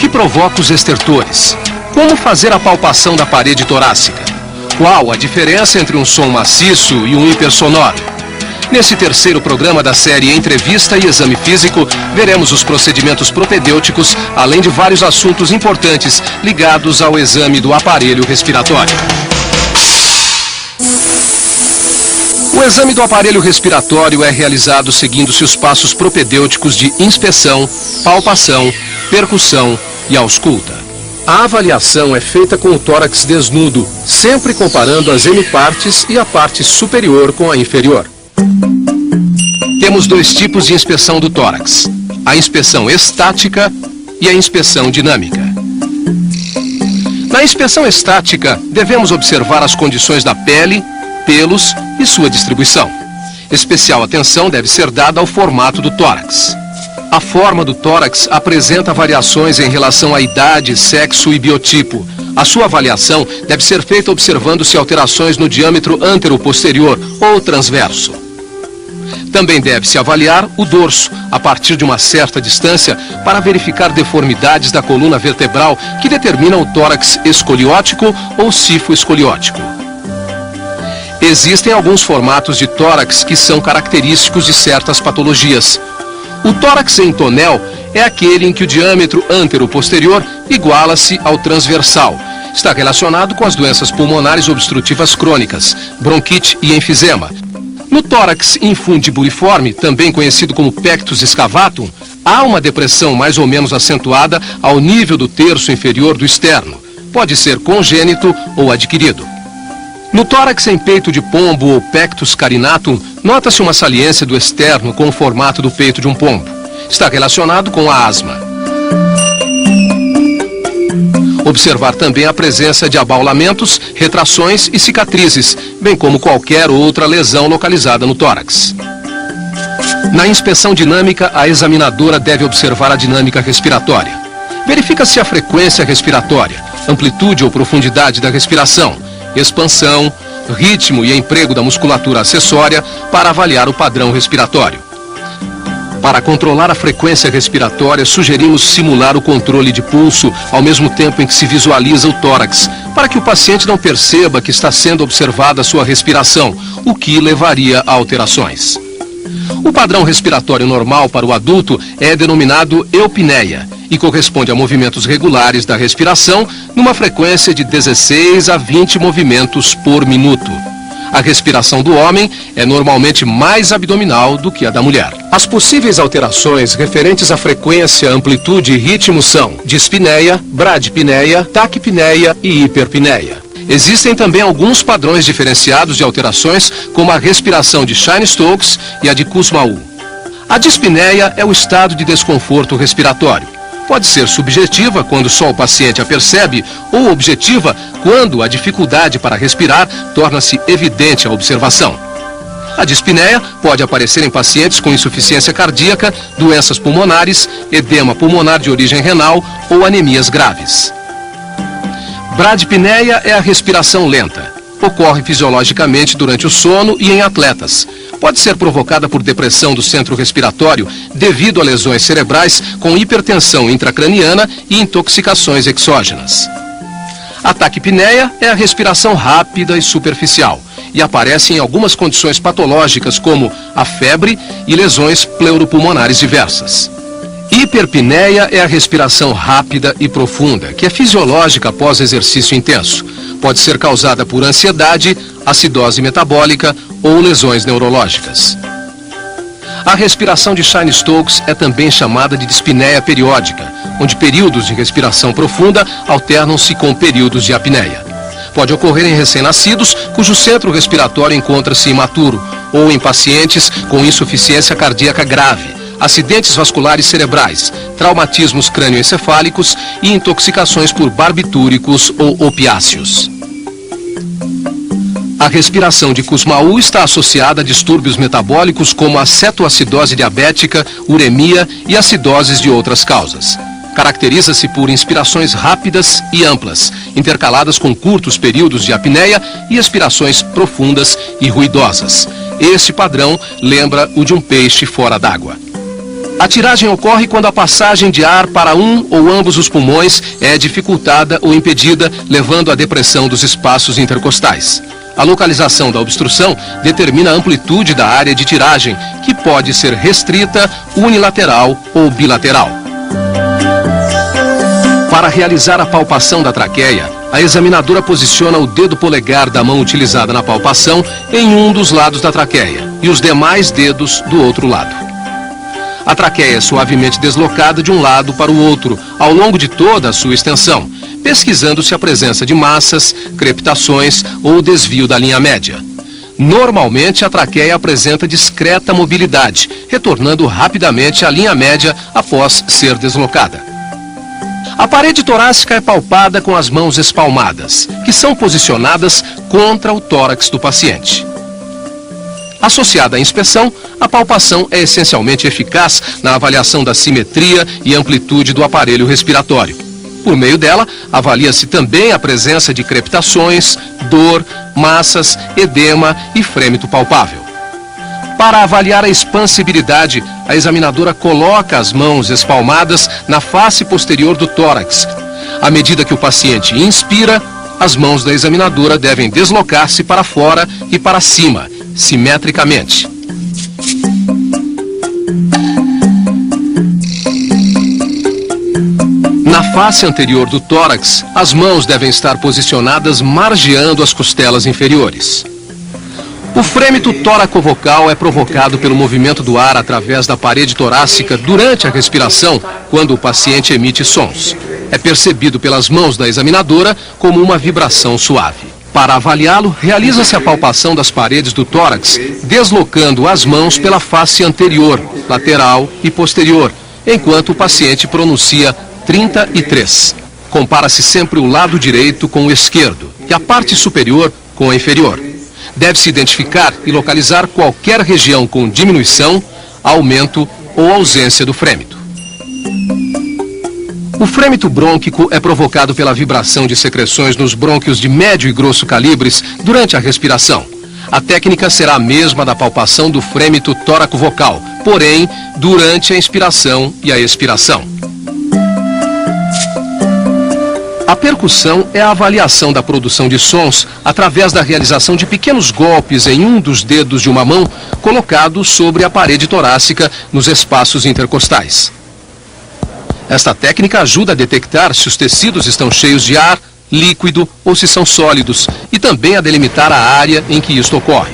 que provoca os estertores? Como fazer a palpação da parede torácica? Qual a diferença entre um som maciço e um hipersonoro? Nesse terceiro programa da série Entrevista e Exame Físico, veremos os procedimentos propedêuticos, além de vários assuntos importantes ligados ao exame do aparelho respiratório. O exame do aparelho respiratório é realizado seguindo-se os passos propedêuticos de inspeção, palpação, percussão e ausculta. A avaliação é feita com o tórax desnudo, sempre comparando as hemipartes e a parte superior com a inferior. Temos dois tipos de inspeção do tórax: a inspeção estática e a inspeção dinâmica. Na inspeção estática, devemos observar as condições da pele, pelos e sua distribuição. Especial atenção deve ser dada ao formato do tórax. A forma do tórax apresenta variações em relação à idade, sexo e biotipo. A sua avaliação deve ser feita observando-se alterações no diâmetro antero-posterior ou transverso. Também deve-se avaliar o dorso, a partir de uma certa distância, para verificar deformidades da coluna vertebral que determinam o tórax escoliótico ou sifoescoliótico. Existem alguns formatos de tórax que são característicos de certas patologias. O tórax em tonel é aquele em que o diâmetro antero-posterior iguala-se ao transversal. Está relacionado com as doenças pulmonares obstrutivas crônicas, bronquite e enfisema. No tórax infundibuliforme, também conhecido como pectus excavatum, há uma depressão mais ou menos acentuada ao nível do terço inferior do externo. Pode ser congênito ou adquirido. No tórax em peito de pombo ou pectus carinatum, nota-se uma saliência do externo com o formato do peito de um pombo. Está relacionado com a asma. Observar também a presença de abaulamentos, retrações e cicatrizes, bem como qualquer outra lesão localizada no tórax. Na inspeção dinâmica, a examinadora deve observar a dinâmica respiratória. Verifica-se a frequência respiratória, amplitude ou profundidade da respiração, expansão, ritmo e emprego da musculatura acessória para avaliar o padrão respiratório. Para controlar a frequência respiratória, sugerimos simular o controle de pulso ao mesmo tempo em que se visualiza o tórax, para que o paciente não perceba que está sendo observada a sua respiração, o que levaria a alterações. O padrão respiratório normal para o adulto é denominado eupneia e corresponde a movimentos regulares da respiração numa frequência de 16 a 20 movimentos por minuto. A respiração do homem é normalmente mais abdominal do que a da mulher. As possíveis alterações referentes à frequência, amplitude e ritmo são dispneia, bradipneia, taquipneia e hiperpneia. Existem também alguns padrões diferenciados de alterações, como a respiração de Cheyne-Stokes e a de Kussmaul. A dispneia é o estado de desconforto respiratório. Pode ser subjetiva, quando só o paciente a percebe, ou objetiva, quando a dificuldade para respirar torna-se evidente à observação. A dispneia pode aparecer em pacientes com insuficiência cardíaca, doenças pulmonares, edema pulmonar de origem renal ou anemias graves. Bradipneia é a respiração lenta. Ocorre fisiologicamente durante o sono e em atletas. Pode ser provocada por depressão do centro respiratório devido a lesões cerebrais com hipertensão intracraniana e intoxicações exógenas. A taquipneia é a respiração rápida e superficial e aparece em algumas condições patológicas como a febre e lesões pleuropulmonares diversas. Hiperpneia é a respiração rápida e profunda, que é fisiológica após exercício intenso. Pode ser causada por ansiedade, acidose metabólica ou lesões neurológicas. A respiração de Cheyne-Stokes é também chamada de dispneia periódica, onde períodos de respiração profunda alternam-se com períodos de apneia. Pode ocorrer em recém-nascidos, cujo centro respiratório encontra-se imaturo, ou em pacientes com insuficiência cardíaca grave, acidentes vasculares cerebrais, traumatismos crânioencefálicos e intoxicações por barbitúricos ou opiáceos. A respiração de Kussmaul está associada a distúrbios metabólicos como a cetoacidose diabética, uremia e acidoses de outras causas. Caracteriza-se por inspirações rápidas e amplas, intercaladas com curtos períodos de apneia e expirações profundas e ruidosas. Este padrão lembra o de um peixe fora d'água. A tiragem ocorre quando a passagem de ar para um ou ambos os pulmões é dificultada ou impedida, levando à depressão dos espaços intercostais. A localização da obstrução determina a amplitude da área de tiragem, que pode ser restrita, unilateral ou bilateral. Para realizar a palpação da traqueia, a examinadora posiciona o dedo polegar da mão utilizada na palpação em um dos lados da traqueia e os demais dedos do outro lado. A traqueia é suavemente deslocada de um lado para o outro, ao longo de toda a sua extensão, pesquisando-se a presença de massas, crepitações ou desvio da linha média. Normalmente, a traqueia apresenta discreta mobilidade, retornando rapidamente à linha média após ser deslocada. A parede torácica é palpada com as mãos espalmadas, que são posicionadas contra o tórax do paciente. Associada à inspeção, a palpação é essencialmente eficaz na avaliação da simetria e amplitude do aparelho respiratório. Por meio dela, avalia-se também a presença de crepitações, dor, massas, edema e frêmito palpável. Para avaliar a expansibilidade, a examinadora coloca as mãos espalmadas na face posterior do tórax. À medida que o paciente inspira, as mãos da examinadora devem deslocar-se para fora e para cima, simetricamente. Na face anterior do tórax, as mãos devem estar posicionadas margeando as costelas inferiores. O frêmito tóraco-vocal é provocado pelo movimento do ar através da parede torácica durante a respiração, quando o paciente emite sons. É percebido pelas mãos da examinadora como uma vibração suave. Para avaliá-lo, realiza-se a palpação das paredes do tórax, deslocando as mãos pela face anterior, lateral e posterior, enquanto o paciente pronuncia 33. Compara-se sempre o lado direito com o esquerdo e a parte superior com a inferior. Deve-se identificar e localizar qualquer região com diminuição, aumento ou ausência do frêmito. O frêmito brônquico é provocado pela vibração de secreções nos brônquios de médio e grosso calibres durante a respiração. A técnica será a mesma da palpação do frêmito tóraco-vocal, porém, durante a inspiração e a expiração. A percussão é a avaliação da produção de sons através da realização de pequenos golpes em um dos dedos de uma mão colocados sobre a parede torácica nos espaços intercostais. Esta técnica ajuda a detectar se os tecidos estão cheios de ar, líquido ou se são sólidos e também a delimitar a área em que isto ocorre.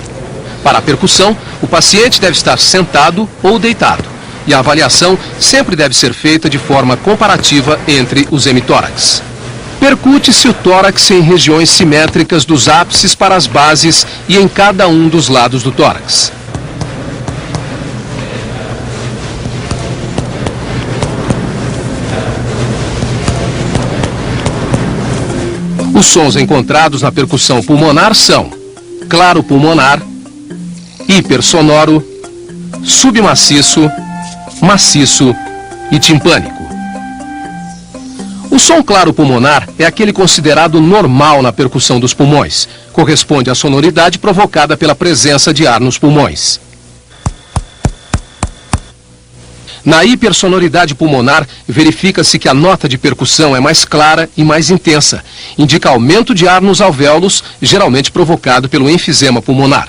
Para a percussão, o paciente deve estar sentado ou deitado e a avaliação sempre deve ser feita de forma comparativa entre os hemitórax. Percute-se o tórax em regiões simétricas dos ápices para as bases e em cada um dos lados do tórax. Os sons encontrados na percussão pulmonar são claro pulmonar, hipersonoro, submaciço, maciço e timpânico. O som claro pulmonar é aquele considerado normal na percussão dos pulmões. Corresponde à sonoridade provocada pela presença de ar nos pulmões. Na hipersonoridade pulmonar, verifica-se que a nota de percussão é mais clara e mais intensa. Indica aumento de ar nos alvéolos, geralmente provocado pelo enfisema pulmonar.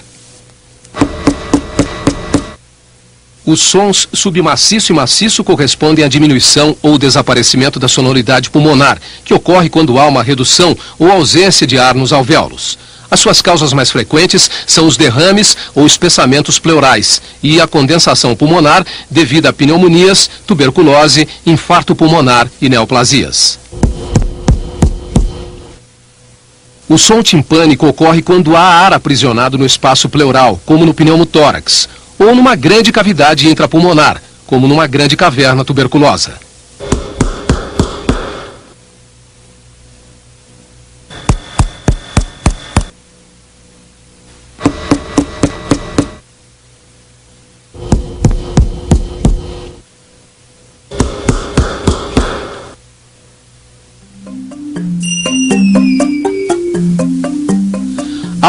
Os sons submaciço e maciço correspondem à diminuição ou desaparecimento da sonoridade pulmonar, que ocorre quando há uma redução ou ausência de ar nos alvéolos. As suas causas mais frequentes são os derrames ou espessamentos pleurais e a condensação pulmonar devido a pneumonias, tuberculose, infarto pulmonar e neoplasias. O som timpânico ocorre quando há ar aprisionado no espaço pleural, como no pneumotórax, ou numa grande cavidade intrapulmonar, como numa grande caverna tuberculosa.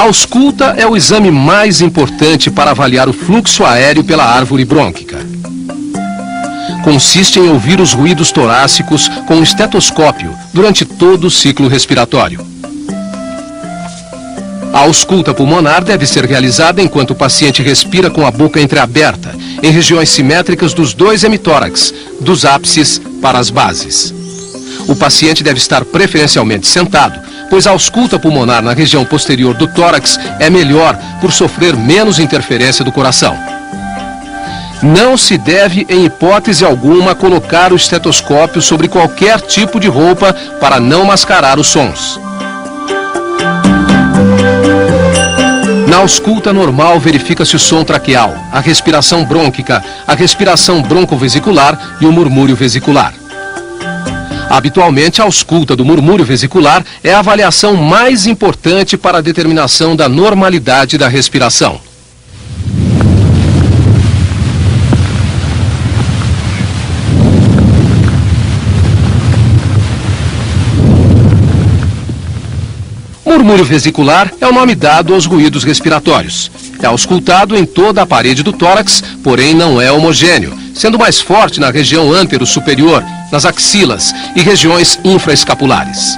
A ausculta é o exame mais importante para avaliar o fluxo aéreo pela árvore brônquica. consiste em ouvir os ruídos torácicos com um estetoscópio durante todo o ciclo respiratório. A ausculta pulmonar deve ser realizada enquanto o paciente respira com a boca entreaberta, em regiões simétricas dos dois hemitórax, dos ápices para as bases. O paciente deve estar preferencialmente sentado, pois a ausculta pulmonar na região posterior do tórax é melhor por sofrer menos interferência do coração. Não se deve, em hipótese alguma, colocar o estetoscópio sobre qualquer tipo de roupa para não mascarar os sons. Na ausculta normal, verifica-se o som traqueal, a respiração brônquica, a respiração broncovesicular e o murmúrio vesicular. Habitualmente, a ausculta do murmúrio vesicular é a avaliação mais importante para a determinação da normalidade da respiração. Murmúrio vesicular é o nome dado aos ruídos respiratórios. É auscultado em toda a parede do tórax, porém não é homogêneo, sendo mais forte na região antero-superior, nas axilas e regiões infraescapulares.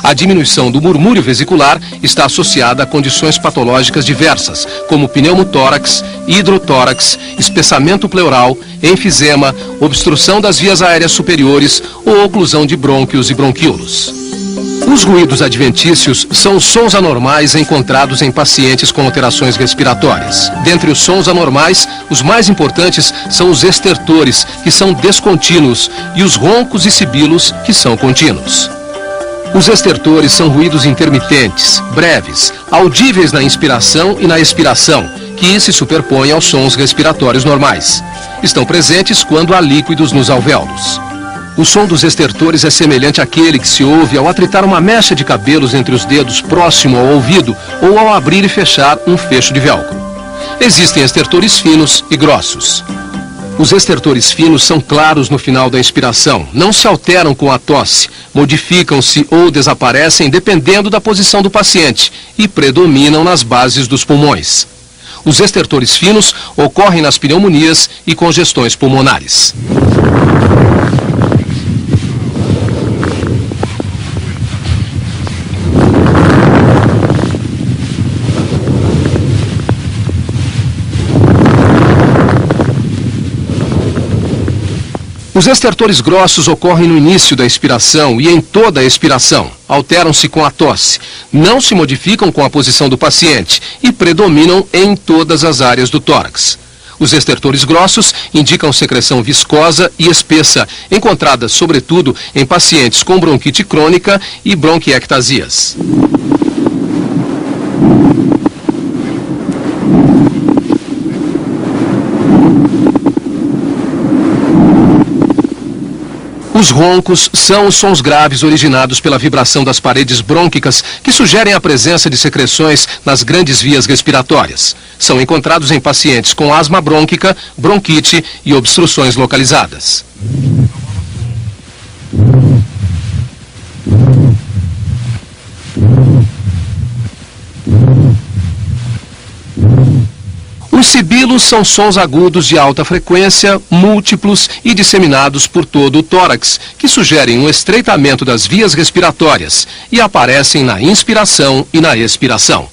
A diminuição do murmúrio vesicular está associada a condições patológicas diversas, como pneumotórax, hidrotórax, espessamento pleural, enfisema, obstrução das vias aéreas superiores ou oclusão de brônquios e bronquíolos. Os ruídos adventícios são os sons anormais encontrados em pacientes com alterações respiratórias. Dentre os sons anormais, os mais importantes são os estertores, que são descontínuos, e os roncos e sibilos, que são contínuos. Os estertores são ruídos intermitentes, breves, audíveis na inspiração e na expiração, que se superpõem aos sons respiratórios normais. Estão presentes quando há líquidos nos alvéolos. O som dos estertores é semelhante àquele que se ouve ao atritar uma mecha de cabelos entre os dedos próximo ao ouvido ou ao abrir e fechar um fecho de velcro. Existem estertores finos e grossos. Os estertores finos são claros no final da inspiração, não se alteram com a tosse, modificam-se ou desaparecem dependendo da posição do paciente e predominam nas bases dos pulmões. Os estertores finos ocorrem nas pneumonias e congestões pulmonares. Os estertores grossos ocorrem no início da expiração e em toda a expiração. Alteram-se com a tosse, não se modificam com a posição do paciente e predominam em todas as áreas do tórax. Os estertores grossos indicam secreção viscosa e espessa, encontradas sobretudo em pacientes com bronquite crônica e bronquiectasias. Os roncos são os sons graves originados pela vibração das paredes brônquicas que sugerem a presença de secreções nas grandes vias respiratórias. São encontrados em pacientes com asma brônquica, bronquite e obstruções localizadas. Os sibilos são sons agudos de alta frequência, múltiplos e disseminados por todo o tórax, que sugerem um estreitamento das vias respiratórias e aparecem na inspiração e na expiração.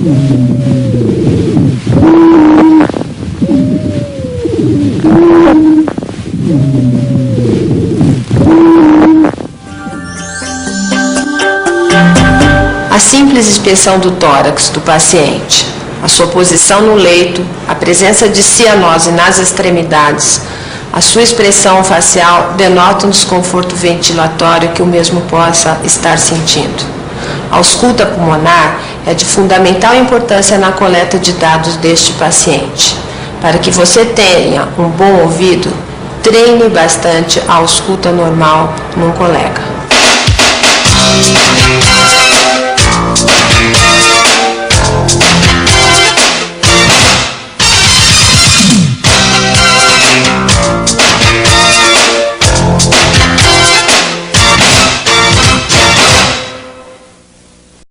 A simples inspeção do tórax do paciente, a sua posição no leito, a presença de cianose nas extremidades, a sua expressão facial denota um desconforto ventilatório que o mesmo possa estar sentindo. A ausculta pulmonar é de fundamental importância na coleta de dados deste paciente. Para que você tenha um bom ouvido, treine bastante a ausculta normal num colega.